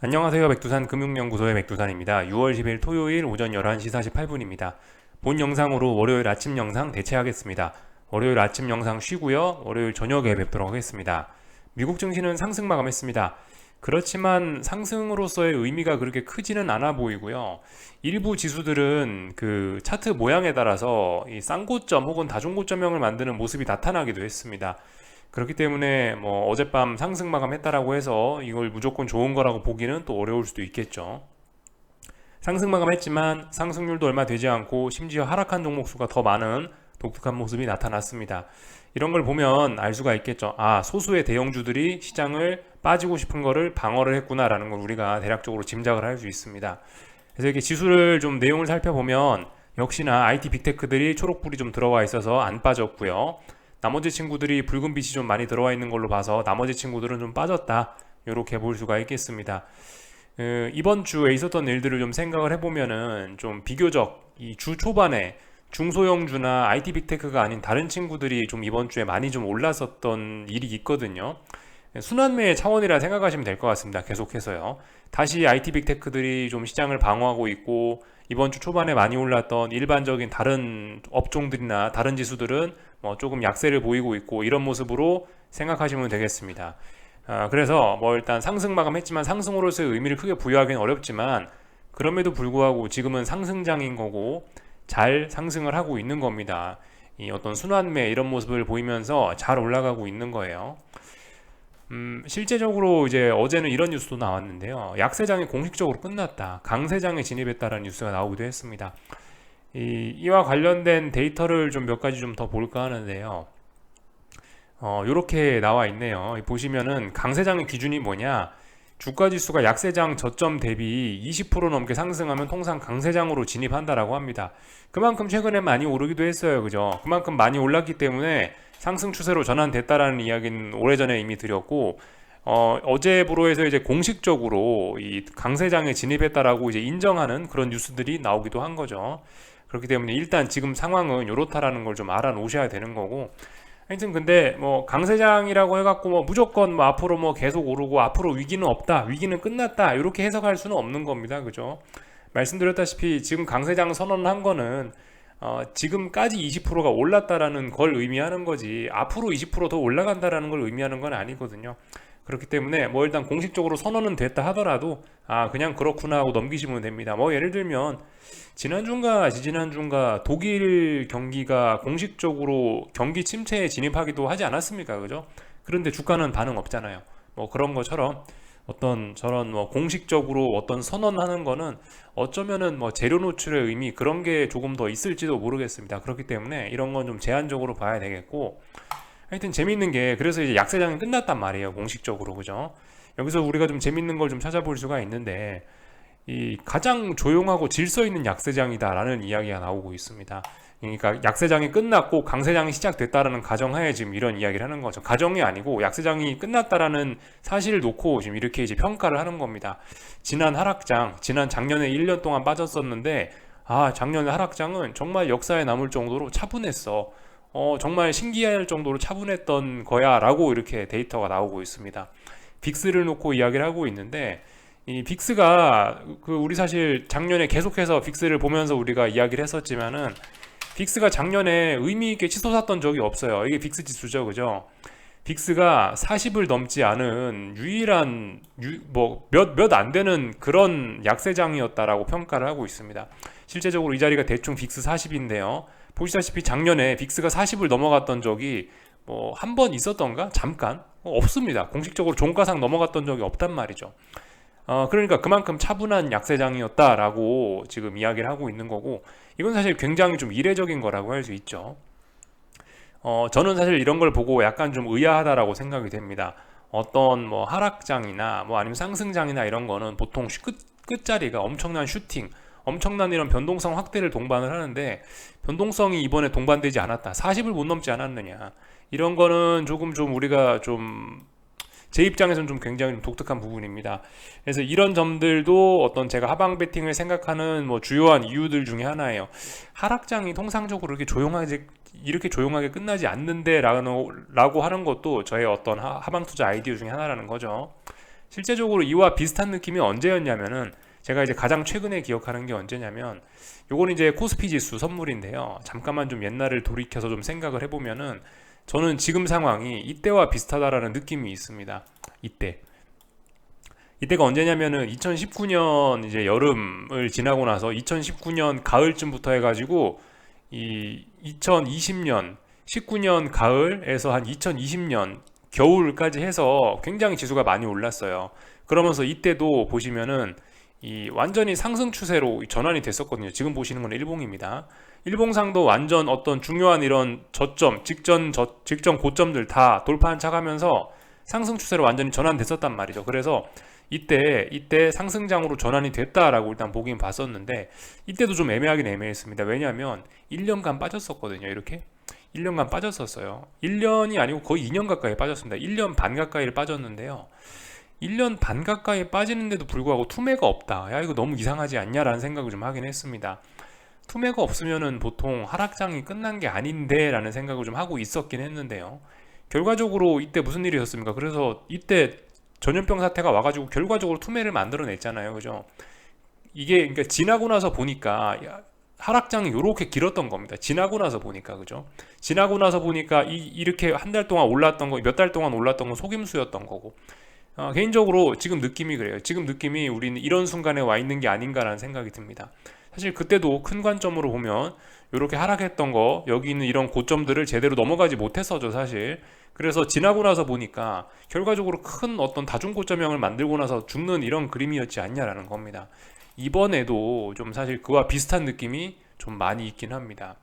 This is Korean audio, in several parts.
안녕하세요. 백두산 금융연구소의 백두산입니다. 6월 10일 토요일 오전 11시 48분입니다. 본 영상으로 월요일 아침 영상 대체하겠습니다. 월요일 아침 영상 쉬고요. 월요일 저녁에 뵙도록 하겠습니다. 미국 증시는 상승 마감했습니다. 그렇지만 상승으로서의 의미가 그렇게 크지는 않아 보이고요. 일부 지수들은 그 차트 모양에 따라서 이 쌍고점 혹은 다중고점형을 만드는 모습이 나타나기도 했습니다. 그렇기 때문에 뭐 어젯밤 상승 마감했다라고 해서 이걸 무조건 좋은 거라고 보기는 또 어려울 수도 있겠죠. 상승 마감했지만 상승률도 얼마 되지 않고 심지어 하락한 종목 수가 더 많은 독특한 모습이 나타났습니다. 이런 걸 보면 알 수가 있겠죠. 아, 소수의 대형주들이 시장을 빠지고 싶은 거를 방어를 했구나라는 걸 우리가 대략적으로 짐작을 할 수 있습니다. 그래서 이렇게 지수를 좀 내용을 살펴보면 역시나 IT 빅테크들이 초록불이 좀 들어와 있어서 안 빠졌고요. 나머지 친구들이 붉은 빛이 좀 많이 들어와 있는 걸로 봐서 나머지 친구들은 좀 빠졌다, 이렇게 볼 수가 있겠습니다. 이번 주에 있었던 일들을 좀 생각을 해보면은 좀 비교적 이 주 초반에 중소형주나 IT 빅테크가 아닌 다른 친구들이 좀 이번 주에 많이 좀 올랐었던 일이 있거든요. 순환매의 차원이라 생각하시면 될 것 같습니다. 계속해서요. 다시 IT 빅테크들이 좀 시장을 방어하고 있고, 이번 주 초반에 많이 올랐던 일반적인 다른 업종들이나 다른 지수들은 뭐 조금 약세를 보이고 있고, 이런 모습으로 생각하시면 되겠습니다. 그래서 뭐 일단 상승 마감했지만 상승으로서의 의미를 크게 부여하기는 어렵지만, 그럼에도 불구하고 지금은 상승장인 거고 잘 상승을 하고 있는 겁니다. 이 어떤 순환매 이런 모습을 보이면서 잘 올라가고 있는 거예요. 실제적으로 이제 어제는 이런 뉴스도 나왔는데요. 약세장이 공식적으로 끝났다, 강세장에 진입했다라는 뉴스가 나오기도 했습니다. 이와 관련된 데이터를 좀 몇 가지 좀 더 볼까 하는데요. 요렇게 나와 있네요. 보시면은 강세장의 기준이 뭐냐? 주가 지수가 약세장 저점 대비 20% 넘게 상승하면 통상 강세장으로 진입한다라고 합니다. 그만큼 최근에 많이 오르기도 했어요. 그죠? 그만큼 많이 올랐기 때문에 상승 추세로 전환됐다라는 이야기는 오래전에 이미 드렸고, 어제부로 해서 이제 공식적으로 이 강세장에 진입했다라고 이제 인정하는 그런 뉴스들이 나오기도 한 거죠. 그렇기 때문에 일단 지금 상황은 요렇다라는 걸 좀 알아놓으셔야 되는 거고, 하여튼 근데 뭐 강세장이라고 해갖고 뭐 무조건 뭐 앞으로 뭐 계속 오르고 앞으로 위기는 없다, 위기는 끝났다, 이렇게 해석할 수는 없는 겁니다. 그죠? 말씀드렸다시피 지금 강세장 선언한 거는 지금까지 20%가 올랐다라는 걸 의미하는 거지, 앞으로 20%더 올라간다라는 걸 의미하는 건 아니거든요. 그렇기 때문에 뭐 일단 공식적으로 선언은 됐다 하더라도 그냥 그렇구나 하고 넘기시면 됩니다. 뭐 예를 들면 지난주인가 지지난주인가 독일 경기가 공식적으로 경기 침체에 진입하기도 하지 않았습니까? 그죠? 그런데 주가는 반응 없잖아요. 뭐 그런 것처럼 어떤 저런 뭐 공식적으로 어떤 선언하는 거는 어쩌면은 뭐 재료 노출의 의미, 그런 게 조금 더 있을지도 모르겠습니다. 그렇기 때문에 이런 건 좀 제한적으로 봐야 되겠고, 하여튼 재밌는 게, 그래서 이제 약세장이 끝났단 말이에요, 공식적으로. 그죠? 여기서 우리가 좀 재밌는 걸 좀 찾아볼 수가 있는데, 이 가장 조용하고 질서 있는 약세장이다라는 이야기가 나오고 있습니다. 그러니까 약세장이 끝났고 강세장이 시작됐다라는 가정하에 지금 이런 이야기를 하는 거죠. 가정이 아니고 약세장이 끝났다라는 사실을 놓고 지금 이렇게 이제 평가를 하는 겁니다. 지난 하락장, 지난 작년에 1년 동안 빠졌었는데, 작년의 하락장은 정말 역사에 남을 정도로 차분했어. 정말 신기할 정도로 차분했던 거야 라고 이렇게 데이터가 나오고 있습니다. 빅스를 놓고 이야기를 하고 있는데, 이 빅스가 우리 사실 작년에 계속해서 빅스를 보면서 우리가 이야기를 했었지만은, 빅스가 작년에 의미 있게 치솟았던 적이 없어요. 이게 빅스 지수죠, 그죠? 빅스가 40을 넘지 않은 유일한 몇 안 되는 그런 약세장이었다라고 평가를 하고 있습니다. 실제적으로 이 자리가 대충 빅스 40인데요. 보시다시피 작년에 빅스가 40을 넘어갔던 적이 뭐 한 번 있었던가? 잠깐? 없습니다. 공식적으로 종가상 넘어갔던 적이 없단 말이죠. 그러니까 그만큼 차분한 약세장이었다라고 지금 이야기를 하고 있는 거고, 이건 사실 굉장히 좀 이례적인 거라고 할 수 있죠. 저는 사실 이런 걸 보고 약간 좀 의아하다라고 생각이 됩니다. 어떤 뭐 하락장이나 뭐 아니면 상승장이나 이런 거는 보통 끝자리가 엄청난 슈팅, 엄청난 이런 변동성 확대를 동반을 하는데, 변동성이 이번에 동반되지 않았다, 40을 못 넘지 않았느냐, 이런 거는 조금 좀 우리가 좀 제 입장에서는 좀 굉장히 좀 독특한 부분입니다. 그래서 이런 점들도 어떤 제가 하방 베팅을 생각하는 뭐 주요한 이유들 중에 하나예요. 하락장이 통상적으로 이렇게 조용하게 끝나지 않는데 라고 하는 것도 저의 어떤 하방 투자 아이디어 중에 하나라는 거죠. 실제적으로 이와 비슷한 느낌이 언제였냐면은 제가 이제 가장 최근에 기억하는 게 언제냐면 요거는 이제 코스피 지수 선물인데요. 잠깐만 좀 옛날을 돌이켜서 좀 생각을 해보면은 저는 지금 상황이 이때와 비슷하다라는 느낌이 있습니다. 이때가 언제냐면은 2019년 이제 여름을 지나고 나서 2019년 가을쯤부터 해가지고 이 2020년 19년 가을에서 한 2020년 겨울까지 해서 굉장히 지수가 많이 올랐어요. 그러면서 이때도 보시면은 이 완전히 상승 추세로 전환이 됐었거든요. 지금 보시는 건 일봉입니다. 일봉상도 완전 어떤 중요한 이런 저점, 직전 고점들 다 돌파한 척하면서 상승 추세로 완전히 전환됐었단 말이죠. 그래서 이때 상승장으로 전환이 됐다라고 일단 보긴 봤었는데 이때도 좀 애매하긴 애매했습니다. 왜냐하면 1년간 빠졌었거든요. 이렇게 1년간 빠졌었어요. 1년이 아니고 거의 2년 가까이 빠졌습니다. 1년 반 가까이를 빠졌는데요. 1년 반 가까이 빠지는데도 불구하고 투매가 없다. 야, 이거 너무 이상하지 않냐라는 생각을 좀 하긴 했습니다. 투매가 없으면은 보통 하락장이 끝난 게 아닌데 라는 생각을 좀 하고 있었긴 했는데요. 결과적으로 이때 무슨 일이 있었습니까? 그래서 이때 전염병 사태가 와가지고 결과적으로 투매를 만들어냈잖아요. 그죠? 이게 그러니까 지나고 나서 보니까 하락장이 이렇게 길었던 겁니다. 지나고 나서 보니까. 그죠? 지나고 나서 보니까 이렇게 한 달 동안 올랐던 거, 몇 달 동안 올랐던 건 속임수였던 거고. 개인적으로 지금 느낌이 그래요. 지금 느낌이 우리는 이런 순간에 와 있는 게 아닌가라는 생각이 듭니다. 사실 그때도 큰 관점으로 보면 이렇게 하락했던 거, 여기 있는 이런 고점들을 제대로 넘어가지 못했어죠, 사실. 그래서 지나고 나서 보니까 결과적으로 큰 어떤 다중고점형을 만들고 나서 죽는 이런 그림이었지 않냐라는 겁니다. 이번에도 좀 사실 그와 비슷한 느낌이 좀 많이 있긴 합니다.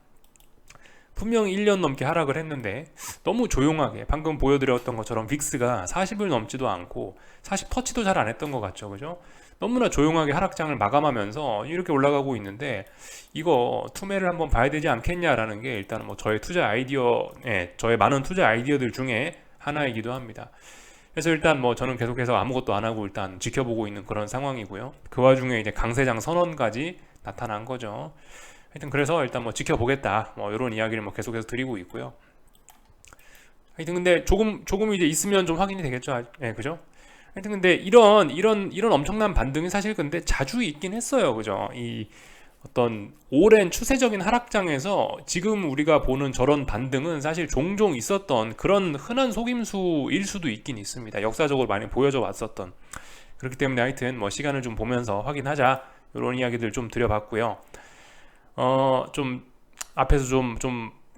분명히 1년 넘게 하락을 했는데 너무 조용하게 방금 보여드렸던 것처럼 빅스가 40을 넘지도 않고 40터치도 잘 안 했던 것 같죠. 그죠? 너무나 조용하게 하락장을 마감하면서 이렇게 올라가고 있는데 이거 투매를 한번 봐야 되지 않겠냐라는 게 일단 뭐 저의 투자 아이디어, 저의 많은 투자 아이디어들 중에 하나이기도 합니다. 그래서 일단 뭐 저는 계속해서 아무것도 안 하고 일단 지켜보고 있는 그런 상황이고요. 그 와중에 이제 강세장 선언까지 나타난 거죠. 하여튼 그래서 일단 뭐 지켜보겠다 뭐 이런 이야기를 뭐 계속해서 드리고 있고요. 하여튼 근데 조금 이제 있으면 좀 확인이 되겠죠. 예, 그죠? 하여튼 근데 이런 엄청난 반등이 사실 근데 자주 있긴 했어요. 그죠? 이 어떤 오랜 추세적인 하락장에서 지금 우리가 보는 저런 반등은 사실 종종 있었던 그런 흔한 속임수일 수도 있긴 있습니다. 역사적으로 많이 보여져 왔었던. 그렇기 때문에 하여튼 뭐 시간을 좀 보면서 확인하자 이런 이야기들 좀 드려봤고요. 좀 앞에서 좀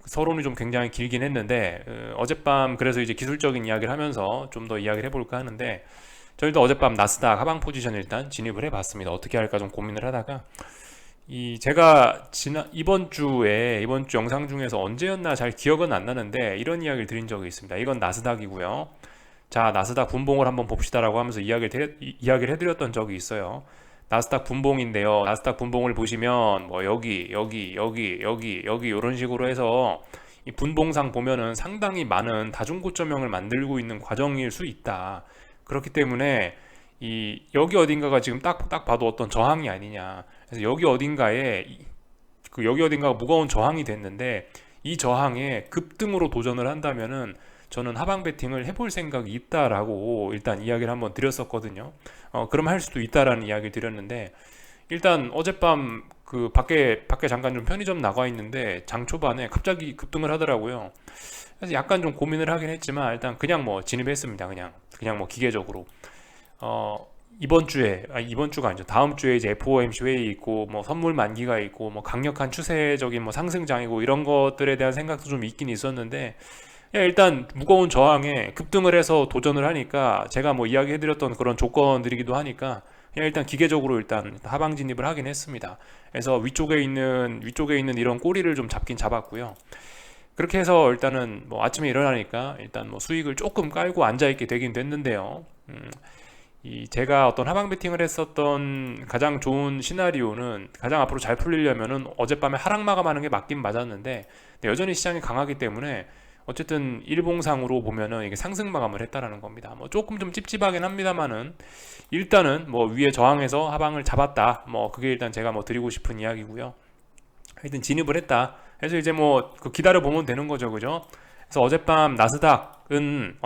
서론이 좀 굉장히 길긴 했는데 어젯밤 그래서 이제 기술적인 이야기를 하면서 좀 더 이야기를 해볼까 하는데 저희도 어젯밤 나스닥 하방 포지션 일단 진입을 해봤습니다. 어떻게 할까 좀 고민을 하다가 제가 이번 주 영상 중에서 언제였나 잘 기억은 안 나는데 이런 이야기를 드린 적이 있습니다. 이건 나스닥이고요. 자, 나스닥 분봉을 한번 봅시다라고 하면서 이야기를 해드렸던 적이 있어요. 나스닥 분봉인데요. 나스닥 분봉을 보시면 뭐 여기 이런 식으로 해서 이 분봉상 보면은 상당히 많은 다중고점형을 만들고 있는 과정일 수 있다. 그렇기 때문에 여기 어딘가가 지금 딱 봐도 어떤 저항이 아니냐. 그래서 여기 어딘가가 무거운 저항이 됐는데 이 저항에 급등으로 도전을 한다면은 저는 하방 베팅을 해볼 생각이 있다라고 일단 이야기를 한번 드렸었거든요. 그럼 할 수도 있다라는 이야기를 드렸는데 일단 어젯밤 그 밖에 잠깐 좀 편의점 나가 있는데 장 초반에 갑자기 급등을 하더라고요. 그래서 약간 좀 고민을 하긴 했지만 일단 그냥 뭐 진입했습니다. 그냥 뭐 기계적으로. 이번 주가 아니죠. 다음 주에 이제 FOMC 회의 있고 뭐 선물 만기가 있고 뭐 강력한 추세적인 뭐 상승장이고 이런 것들에 대한 생각도 좀 있긴 있었는데 일단 무거운 저항에 급등을 해서 도전을 하니까 제가 뭐 이야기해드렸던 그런 조건들이기도 하니까 일단 기계적으로 일단 하방 진입을 하긴 했습니다. 그래서 위쪽에 있는 이런 꼬리를 좀 잡긴 잡았고요. 그렇게 해서 일단은 뭐 아침에 일어나니까 일단 뭐 수익을 조금 깔고 앉아있게 되긴 됐는데요. 제가 어떤 하방 베팅을 했었던 가장 좋은 시나리오는 가장 앞으로 잘 풀리려면은 어젯밤에 하락 마감하는 게 맞긴 맞았는데 여전히 시장이 강하기 때문에 어쨌든 일봉상으로 보면은 이게 상승 마감을 했다라는 겁니다. 뭐 조금 좀 찝찝하긴 합니다만은 일단은 뭐 위에 저항해서 하방을 잡았다. 뭐 그게 일단 제가 뭐 드리고 싶은 이야기고요. 하여튼 진입을 했다. 그래서 이제 뭐 기다려 보면 되는 거죠, 그죠? 그래서 어젯밤 나스닥은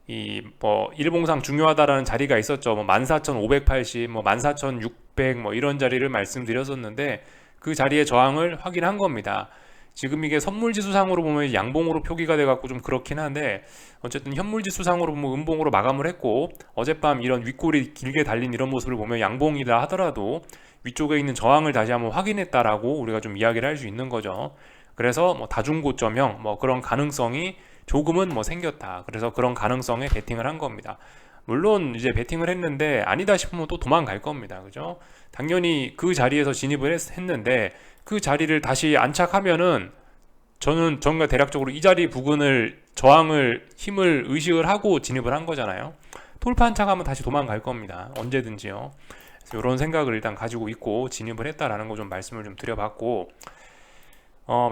이 뭐 일봉상 중요하다라는 자리가 있었죠. 뭐 14,580, 뭐 14,600 뭐 이런 자리를 말씀드렸었는데 그 자리의 저항을 확인한 겁니다. 지금 이게 선물지수상으로 보면 양봉으로 표기가 돼갖고 좀 그렇긴 한데 어쨌든 현물지수상으로 보면 음봉으로 마감을 했고 어젯밤 이런 윗골이 길게 달린 이런 모습을 보면 양봉이라 하더라도 위쪽에 있는 저항을 다시 한번 확인했다라고 우리가 좀 이야기를 할 수 있는 거죠. 그래서 뭐 다중고점형 뭐 그런 가능성이 조금은 뭐 생겼다. 그래서 그런 가능성에 베팅을 한 겁니다. 물론 이제 베팅을 했는데 아니다 싶으면 또 도망갈 겁니다. 그죠? 당연히 그 자리에서 진입을 했는데 그 자리를 다시 안착하면은 저는 정말 대략적으로 이 자리 부근을 저항을 힘을 의식을 하고 진입을 한 거잖아요. 돌파 안착하면 다시 도망갈 겁니다. 언제든지요. 그래서 이런 생각을 일단 가지고 있고 진입을 했다라는 거 좀 말씀을 좀 드려봤고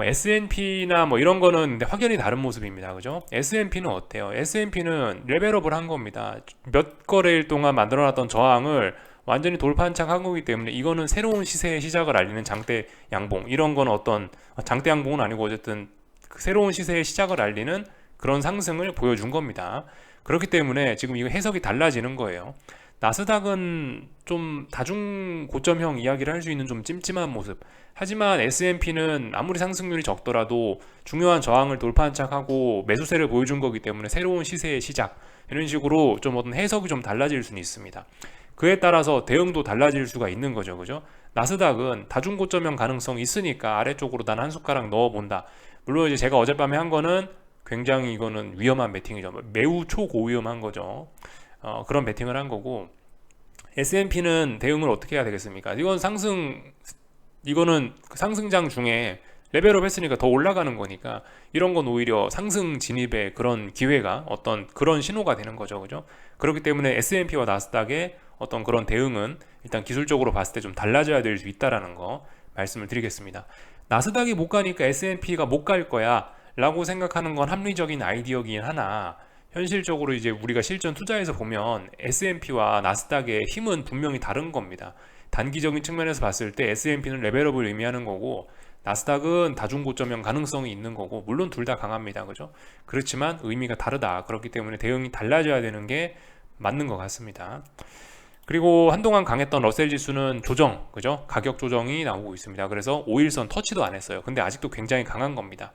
S&P나 뭐 이런 거는 근데 확연히 다른 모습입니다. 그죠? S&P는 어때요? S&P는 레벨업을 한 겁니다. 몇 거래일 동안 만들어놨던 저항을 완전히 돌파한창 거기 때문에 이거는 새로운 시세의 시작을 알리는 장대 양봉. 이런 건 어떤 장대 양봉은 아니고 어쨌든 새로운 시세의 시작을 알리는 그런 상승을 보여준 겁니다. 그렇기 때문에 지금 이거 해석이 달라지는 거예요. 나스닥은 좀 다중 고점형 이야기를 할 수 있는 좀 찜찜한 모습. 하지만 S&P는 아무리 상승률이 적더라도 중요한 저항을 돌파한착하고 매수세를 보여준 거기 때문에 새로운 시세의 시작. 이런 식으로 좀 어떤 해석이 좀 달라질 수는 있습니다. 그에 따라서 대응도 달라질 수가 있는 거죠. 그죠? 나스닥은 다중 고점형 가능성이 있으니까 아래쪽으로 난 한 숟가락 넣어 본다. 물론 이제 제가 어젯밤에 한 거는 굉장히 이거는 위험한 베팅이죠. 매우 초고위험한 거죠. 그런 베팅을 한 거고 S&P는 대응을 어떻게 해야 되겠습니까? 이거는 상승장 중에 레벨업 했으니까 더 올라가는 거니까 이런 건 오히려 상승 진입의 그런 기회가 어떤 그런 신호가 되는 거죠. 그죠? 그렇기 때문에 S&P와 나스닥의 어떤 그런 대응은 일단 기술적으로 봤을 때 좀 달라져야 될 수 있다라는 거 말씀을 드리겠습니다. 나스닥이 못 가니까 S&P가 못 갈 거야 라고 생각하는 건 합리적인 아이디어긴 하나 현실적으로 이제 우리가 실전 투자에서 보면 S&P와 나스닥의 힘은 분명히 다른 겁니다. 단기적인 측면에서 봤을 때 S&P는 레벨업을 의미하는 거고 나스닥은 다중고점형 가능성이 있는 거고 물론 둘 다 강합니다. 그죠? 그렇지만 의미가 다르다. 그렇기 때문에 대응이 달라져야 되는 게 맞는 것 같습니다. 그리고 한동안 강했던 러셀 지수는 조정, 그죠? 가격 조정이 나오고 있습니다. 그래서 5일선 터치도 안 했어요. 근데 아직도 굉장히 강한 겁니다.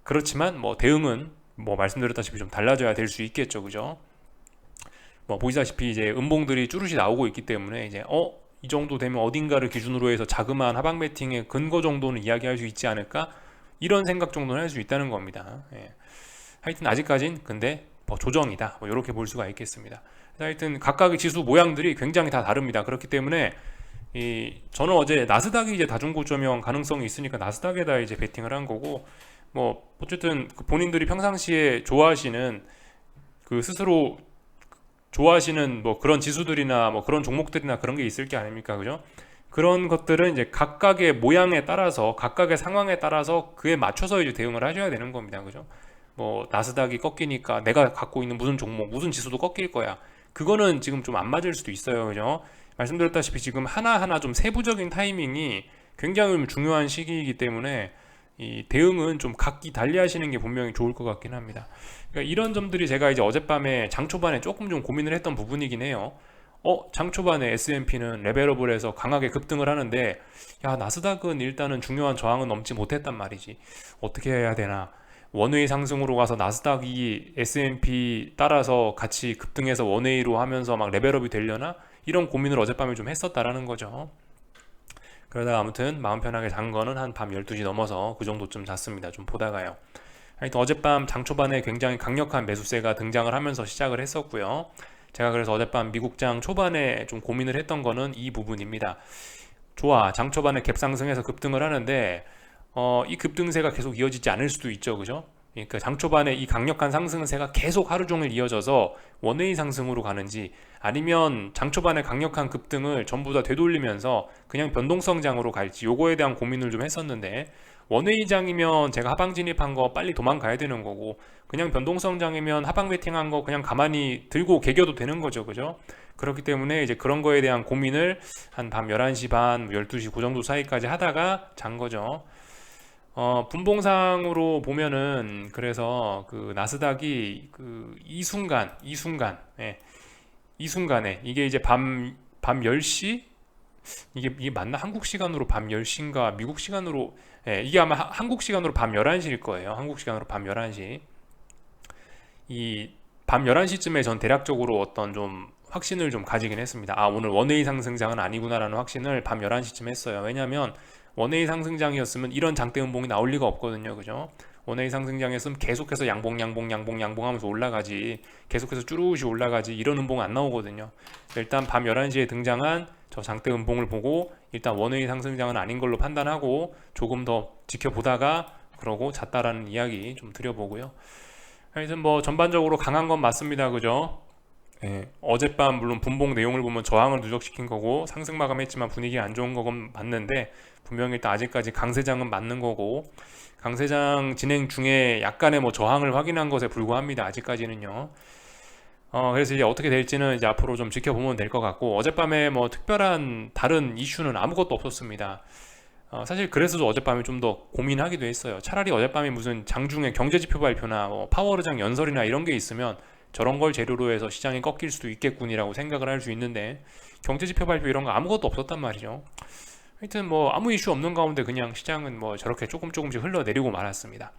그렇지만 뭐 대응은 뭐 말씀드렸다시피 좀 달라져야 될 수 있겠죠. 그죠? 뭐 보시다시피 이제 음봉들이 쭈루시 나오고 있기 때문에 이제 이 정도 되면 어딘가를 기준으로 해서 자그마한 하방 매팅의 근거 정도는 이야기할 수 있지 않을까? 이런 생각 정도는 할 수 있다는 겁니다. 예. 하여튼 아직까진 근데 뭐 조정이다. 뭐 이렇게 볼 수가 있겠습니다. 하여튼 각각의 지수 모양들이 굉장히 다 다릅니다. 그렇기 때문에 저는 어제 나스닥이 이제 다중고점형 가능성이 있으니까 나스닥에다 이제 베팅을 한 거고 뭐 어쨌든 본인들이 평상시에 좋아하시는 그 스스로 좋아하시는 뭐 그런 지수들이나 뭐 그런 종목들이나 그런 게 있을 게 아닙니까? 그죠? 그런 것들은 이제 각각의 모양에 따라서 각각의 상황에 따라서 그에 맞춰서 이제 대응을 하셔야 되는 겁니다. 그죠? 뭐 나스닥이 꺾이니까 내가 갖고 있는 무슨 종목, 무슨 지수도 꺾일 거야. 그거는 지금 좀 안 맞을 수도 있어요. 그죠? 말씀드렸다시피 지금 하나하나 좀 세부적인 타이밍이 굉장히 중요한 시기이기 때문에 이 대응은 좀 각기 달리 하시는 게 분명히 좋을 것 같긴 합니다. 그러니까 이런 점들이 제가 이제 어젯밤에 장 초반에 조금 좀 고민을 했던 부분이긴 해요. 장 초반에 S&P는 레벨업을 해서 강하게 급등을 하는데 야 나스닥은 일단은 중요한 저항은 넘지 못했단 말이지. 어떻게 해야 되나? 원웨이 상승으로 가서 나스닥이 S&P 따라서 같이 급등해서 원웨이로 하면서 막 레벨업이 되려나? 이런 고민을 어젯밤에 좀 했었다라는 거죠. 그러다가 아무튼 마음 편하게 잔 거는 한 밤 12시 넘어서 그 정도쯤 잤습니다. 좀 보다가요. 하여튼 어젯밤 장 초반에 굉장히 강력한 매수세가 등장을 하면서 시작을 했었고요. 제가 그래서 어젯밤 미국장 초반에 좀 고민을 했던 거는 이 부분입니다. 좋아, 장 초반에 갭 상승해서 급등을 하는데 이 급등세가 계속 이어지지 않을 수도 있죠. 그죠? 그러니까 장 초반에 이 강력한 상승세가 계속 하루 종일 이어져서 원웨이 상승으로 가는지 아니면 장 초반에 강력한 급등을 전부 다 되돌리면서 그냥 변동성장으로 갈지 요거에 대한 고민을 좀 했었는데 원웨이장이면 제가 하방 진입한 거 빨리 도망가야 되는 거고 그냥 변동성장이면 하방 베팅한 거 그냥 가만히 들고 개겨도 되는 거죠. 그죠? 그렇기 때문에 이제 그런 거에 대한 고민을 한 밤 11시 반, 12시 그 정도 사이까지 하다가 잔 거죠. 분봉상으로 보면은 그래서 그 나스닥이 그 예, 이 순간에 이게 이제 밤 10시 이게 맞나? 한국 시간으로 밤 10시인가 미국 시간으로 예, 이게 아마 한국 시간으로 밤 11시일 거예요. 한국 시간으로 밤 11시. 이 밤 11시쯤에 전 대략적으로 어떤 좀 확신을 좀 가지긴 했습니다. 아, 오늘 원웨이 상승장은 아니구나라는 확신을 밤 11시쯤 했어요. 왜냐면 원웨이 상승장이었으면 이런 장대 음봉이 나올 리가 없거든요. 그죠? 원웨이 상승장이었으면 계속해서 양봉 하면서 올라가지, 계속해서 쭈루시 올라가지, 이런 음봉 안 나오거든요. 일단 밤 11시에 등장한 저 장대 음봉을 보고 일단 원웨이 상승장은 아닌 걸로 판단하고 조금 더 지켜보다가 그러고 잤다라는 이야기 좀 드려보고요. 하여튼 뭐 전반적으로 강한 건 맞습니다. 그죠? 예, 어젯밤 물론 분봉 내용을 보면 저항을 누적시킨 거고 상승 마감했지만 분위기 안 좋은 거건 맞는데, 분명히 일단 아직까지 강세장은 맞는 거고, 강세장 진행 중에 약간의 뭐 저항을 확인한 것에 불과합니다. 아직까지는요. 그래서 이제 어떻게 될지는 이제 앞으로 좀 지켜보면 될 것 같고, 어젯밤에 뭐 특별한 다른 이슈는 아무것도 없었습니다. 사실 그래서 어젯밤에 좀 더 고민하기도 했어요. 차라리 어젯밤에 무슨 장중에 경제지표 발표나 뭐 파워르장 연설이나 이런 게 있으면 저런 걸 재료로 해서 시장이 꺾일 수도 있겠군이라고 생각을 할 수 있는데, 경제지표 발표 이런 거 아무것도 없었단 말이죠. 하여튼 뭐 아무 이슈 없는 가운데 그냥 시장은 뭐 저렇게 조금씩 흘러내리고 말았습니다.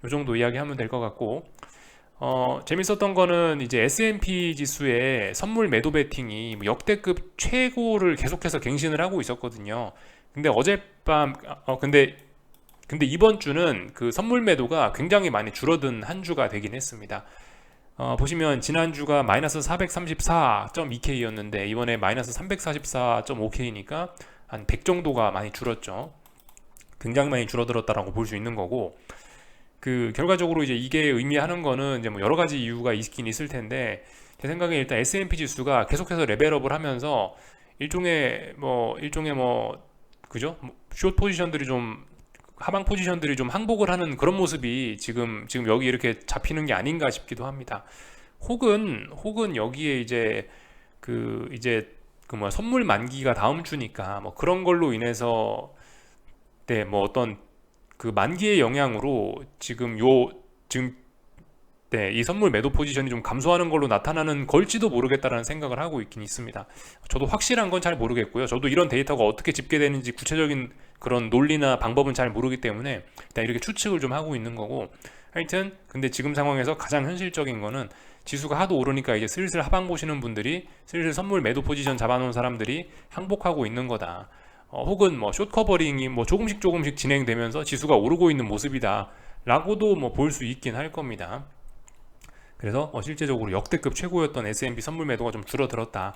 이 정도 이야기하면 될 것 같고, 재밌었던 거는 이제 S&P 지수의 선물 매도 베팅이 뭐 역대급 최고를 계속해서 갱신을 하고 있었거든요. 근데 어젯밤 근데 이번 주는 그 선물 매도가 굉장히 많이 줄어든 한 주가 되긴 했습니다. 보시면 지난주가 마이너스 434.2K였는데 이번에 마이너스 344.5K니까 한 100 정도가 많이 줄었죠. 굉장히 많이 줄어들었다라고 볼 수 있는 거고, 그 결과적으로 이제 이게 의미하는 거는 이제 뭐 여러 가지 이유가 있긴 있을 텐데, 제 생각에 일단 S&P 지수가 계속해서 레벨업을 하면서 일종의 뭐 그죠? 숏 포지션들이 좀 하방 포지션들이 좀 항복을 하는 그런 모습이 지금 여기 이렇게 잡히는 게 아닌가 싶기도 합니다. 혹은 여기에 이제 그 뭐 선물 만기가 다음 주니까 뭐 그런 걸로 인해서 네, 뭐 어떤 그 만기의 영향으로 지금 네, 이 선물 매도 포지션이 좀 감소하는 걸로 나타나는 걸지도 모르겠다라는 생각을 하고 있긴 있습니다. 저도 확실한 건 잘 모르겠고요. 저도 이런 데이터가 어떻게 집계되는지 구체적인 그런 논리나 방법은 잘 모르기 때문에 일단 이렇게 추측을 좀 하고 있는 거고, 하여튼 근데 지금 상황에서 가장 현실적인 거는 지수가 하도 오르니까 이제 슬슬 하방 보시는 분들이, 슬슬 선물 매도 포지션 잡아놓은 사람들이 항복하고 있는 거다. 혹은 뭐 숏 커버링이 뭐 조금씩 진행되면서 지수가 오르고 있는 모습이다 라고도 뭐 볼 수 있긴 할 겁니다. 그래서 실제적으로 역대급 최고였던 S&P 선물 매도가 좀 줄어들었다.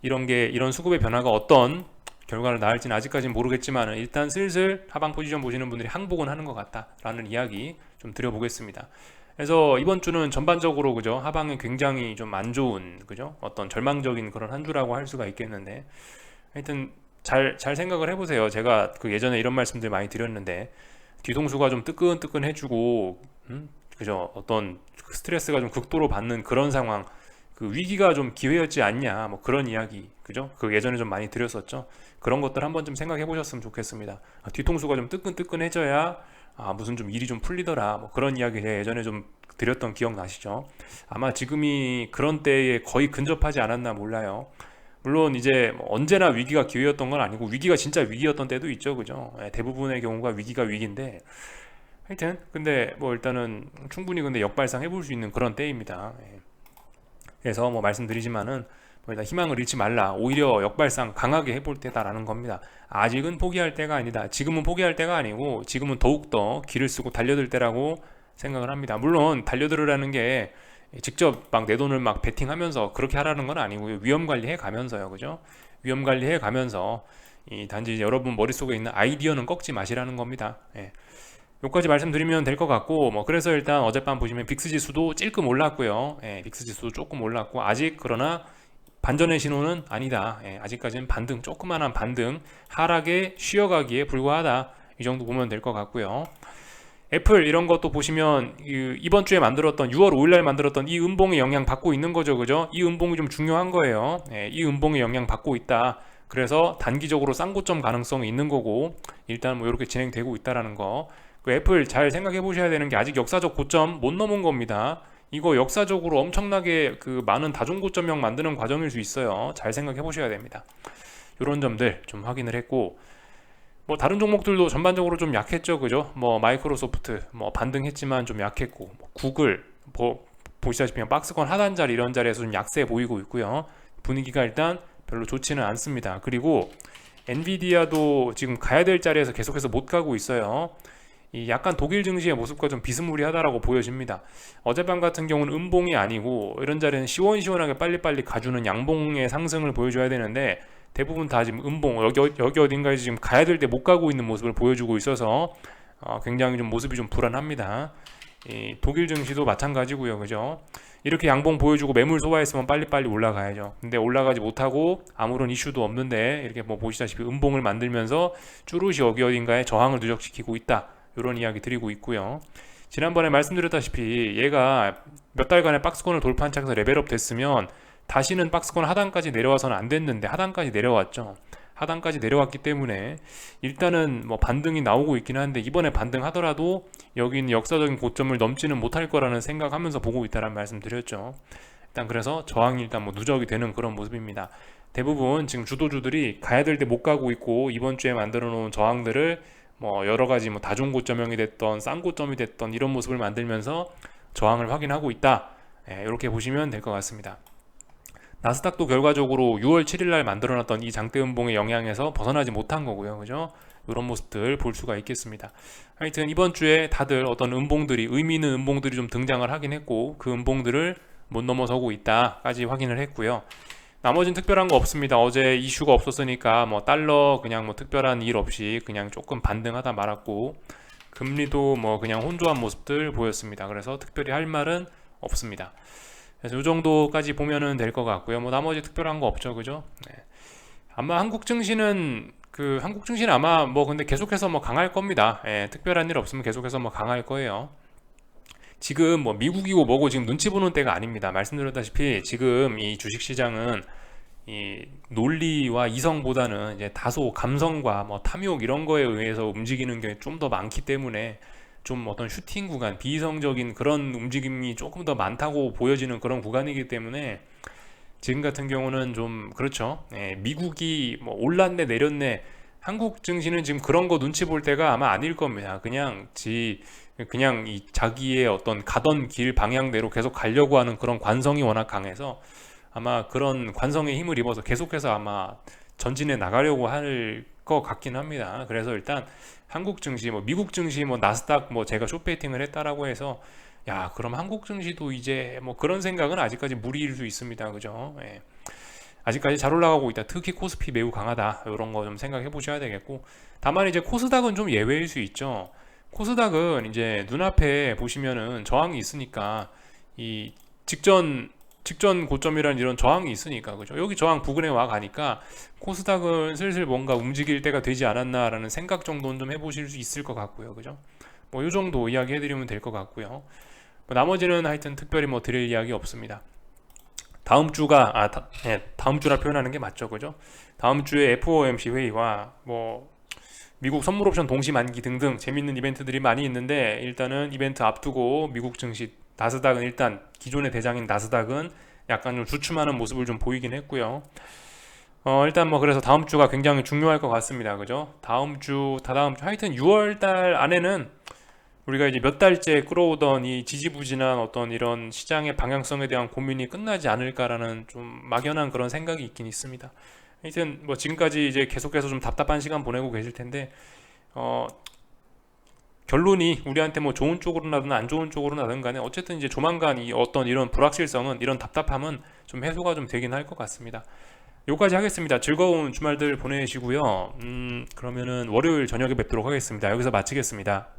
이런 수급의 변화가 어떤 결과를 낳을지는 아직까지는 모르겠지만 일단 슬슬 하방 포지션 보시는 분들이 항복은 하는 것 같다라는 이야기 좀 드려보겠습니다. 그래서 이번 주는 전반적으로 그죠, 하방이 굉장히 좀 안 좋은 그죠, 어떤 절망적인 그런 한 주라고 할 수가 있겠는데, 하여튼 잘 생각을 해보세요. 제가 그 예전에 이런 말씀들 많이 드렸는데, 뒤통수가 좀 뜨끈뜨끈해주고 그죠, 어떤 스트레스가 좀 극도로 받는 그런 상황, 그 위기가 좀 기회였지 않냐, 뭐 그런 이야기, 그죠? 그 예전에 좀 많이 드렸었죠. 그런 것들 한번 좀 생각해 보셨으면 좋겠습니다. 뒤통수가 좀 뜨끈뜨끈해져야 무슨 좀 일이 좀 풀리더라, 뭐 그런 이야기 예전에 좀 드렸던 기억 나시죠? 아마 지금이 그런 때에 거의 근접하지 않았나 몰라요. 물론 이제 뭐 언제나 위기가 기회였던 건 아니고 위기가 진짜 위기였던 때도 있죠, 그죠? 대부분의 경우가 위기가 위기인데, 하여튼 근데 뭐 일단은 충분히 근데 역발상 해볼 수 있는 그런 때입니다. 그래서 뭐 말씀드리지만은 뭐 일단 희망을 잃지 말라, 오히려 역발상 강하게 해볼 때다라는 겁니다. 아직은 포기할 때가 아니다. 지금은 포기할 때가 아니고 지금은 더욱더 기를 쓰고 달려들 때라고 생각을 합니다. 물론 달려들으라는 게 직접 막 내 돈을 막 베팅하면서 그렇게 하라는 건 아니고요. 위험 관리해 가면서요, 그죠? 위험 관리해 가면서 단지 여러분 머릿속에 있는 아이디어는 꺾지 마시라는 겁니다. 여기까지 말씀드리면 될 것 같고, 뭐 그래서 일단 어젯밤 보시면 빅스 지수도 찔끔 올랐고요. 빅스 지수도 조금 올랐고, 아직 그러나 반전의 신호는 아니다. 아직까지는 반등, 조그만한 반등, 하락에 쉬어가기에 불과하다. 이 정도 보면 될 것 같고요. 애플 이런 것도 보시면 이번 주에 만들었던 6월 5일날 만들었던 이 음봉의 영향 받고 있는 거죠, 그죠? 이 음봉이 좀 중요한 거예요. 이 음봉의 영향 받고 있다. 그래서 단기적으로 쌍고점 가능성이 있는 거고, 일단 뭐 이렇게 진행되고 있다라는 거. 그 애플 잘 생각해 보셔야 되는 게 아직 역사적 고점 못 넘은 겁니다. 이거 역사적으로 엄청나게 그 많은 다중 고점형 만드는 과정일 수 있어요. 잘 생각해 보셔야 됩니다. 이런 점들 좀 확인을 했고, 뭐 다른 종목들도 전반적으로 좀 약했죠, 그죠? 뭐 마이크로소프트 뭐 반등했지만 좀 약했고, 뭐 구글 뭐 보시다시피 박스권 하단 자리 이런 자리에서 좀 약세 보이고 있고요. 분위기가 일단 별로 좋지는 않습니다. 그리고 엔비디아도 지금 가야 될 자리에서 계속해서 못 가고 있어요. 이 약간 독일 증시의 모습과 좀 비스무리하다라고 보여집니다. 어젯밤 같은 경우는 음봉이 아니고 이런 자리는 시원시원하게 빨리빨리 가주는 양봉의 상승을 보여줘야 되는데 대부분 다 지금 음봉 여기 어딘가에 지금 가야 될 때 못 가고 있는 모습을 보여주고 있어서 굉장히 좀 모습이 좀 불안합니다. 이 독일 증시도 마찬가지고요, 그죠? 이렇게 양봉 보여주고 매물 소화했으면 빨리빨리 올라가야죠. 근데 올라가지 못하고 아무런 이슈도 없는데 이렇게 뭐 보시다시피 음봉을 만들면서 쭈루시 여기 어딘가에 저항을 누적시키고 있다, 이런 이야기 드리고 있고요. 지난번에 말씀드렸다시피 얘가 몇 달간의 박스권을 돌파한 차에서 레벨업 됐으면 다시는 박스권 하단까지 내려와서는 안 됐는데 하단까지 내려왔죠. 하단까지 내려왔기 때문에 일단은 뭐 반등이 나오고 있긴 한데 이번에 반등하더라도 여기는 역사적인 고점을 넘지는 못할 거라는 생각하면서 보고 있다는 말씀 드렸죠. 일단 그래서 저항이 일단 뭐 누적이 되는 그런 모습입니다. 대부분 지금 주도주들이 가야 될 때 못 가고 있고 이번 주에 만들어 놓은 저항들을 뭐 여러 가지 뭐 다중 고점형이 됐던 싼 고점이 됐던 이런 모습을 만들면서 저항을 확인하고 있다. 이렇게 보시면 될 것 같습니다. 나스닥도 결과적으로 6월 7일 날 만들어놨던 이 장대 음봉의 영향에서 벗어나지 못한 거고요, 그죠? 이런 모습들 볼 수가 있겠습니다. 하여튼 이번 주에 다들 어떤 음봉들이 의미 있는 음봉들이 좀 등장을 하긴 했고 그 음봉들을 못 넘어서고 있다까지 확인을 했고요. 나머지는 특별한 거 없습니다. 어제 이슈가 없었으니까 뭐 달러 그냥 뭐 특별한 일 없이 그냥 조금 반등하다 말았고 금리도 뭐 그냥 혼조한 모습들 보였습니다. 그래서 특별히 할 말은 없습니다. 그래서 이 정도까지 보면은 될 것 같고요. 뭐 나머지 특별한 거 없죠, 그죠? 네. 아마 한국 증시는 아마 뭐 근데 계속해서 뭐 강할 겁니다. 특별한 일 없으면 계속해서 뭐 강할 거예요. 지금 뭐 미국이고 뭐고 지금 눈치 보는 때가 아닙니다. 말씀드렸다시피 지금 이 주식시장은 이 논리와 이성보다는 이제 다소 감성과 뭐 탐욕 이런 거에 의해서 움직이는 게 좀 더 많기 때문에 좀 어떤 슈팅 구간, 비이성적인 그런 움직임이 조금 더 많다고 보여지는 그런 구간이기 때문에 지금 같은 경우는 좀 그렇죠. 미국이 뭐 올랐네 내렸네, 한국 증시는 지금 그런 거 눈치 볼 때가 아마 아닐 겁니다. 그냥 이 자기의 어떤 가던 길 방향대로 계속 가려고 하는 그런 관성이 워낙 강해서 아마 그런 관성에 힘을 입어서 계속해서 아마 전진해 나가려고 할 것 같긴 합니다. 그래서 일단 한국 증시, 뭐 미국 증시, 뭐 나스닥 뭐 제가 숏베이팅을 했다라고 해서 야 그럼 한국 증시도 이제 뭐 그런 생각은 아직까지 무리일 수 있습니다. 그죠? 아직까지 잘 올라가고 있다. 특히 코스피 매우 강하다. 이런 거 좀 생각해 보셔야 되겠고, 다만 이제 코스닥은 좀 예외일 수 있죠. 코스닥은 이제 눈앞에 보시면은 저항이 있으니까 이 직전 고점이라는 이런 저항이 있으니까, 그죠? 여기 저항 부근에 와 가니까 코스닥은 슬슬 뭔가 움직일 때가 되지 않았나라는 생각 정도는 좀 해보실 수 있을 것 같고요, 그죠? 뭐 이 정도 이야기 해드리면 될 것 같고요. 뭐 나머지는 하여튼 특별히 뭐 드릴 이야기 없습니다. 다음 주가 다음 주라 표현하는 게 맞죠, 그죠? 다음 주에 FOMC 회의와 뭐 미국 선물 옵션 동시 만기 등등 재밌는 이벤트들이 많이 있는데 일단은 이벤트 앞두고 미국 증시 나스닥은 일단 기존의 대장인 나스닥은 약간 좀 주춤하는 모습을 좀 보이긴 했고요. 일단 뭐 그래서 다음 주가 굉장히 중요할 것 같습니다. 그죠? 다다음 주 하여튼 6월 달 안에는 우리가 이제 몇 달째 끌어오던 이 지지부진한 어떤 이런 시장의 방향성에 대한 고민이 끝나지 않을까라는 좀 막연한 그런 생각이 있긴 있습니다. 하여튼 뭐 지금까지 이제 계속해서 좀 답답한 시간 보내고 계실 텐데 결론이 우리한테 뭐 좋은 쪽으로 나든 안 좋은 쪽으로 나든 간에 어쨌든 이제 조만간 이 어떤 이런 불확실성은, 이런 답답함은 좀 해소가 좀 되긴 할 것 같습니다. 여기까지 하겠습니다. 즐거운 주말들 보내시고요. 그러면은 월요일 저녁에 뵙도록 하겠습니다. 여기서 마치겠습니다.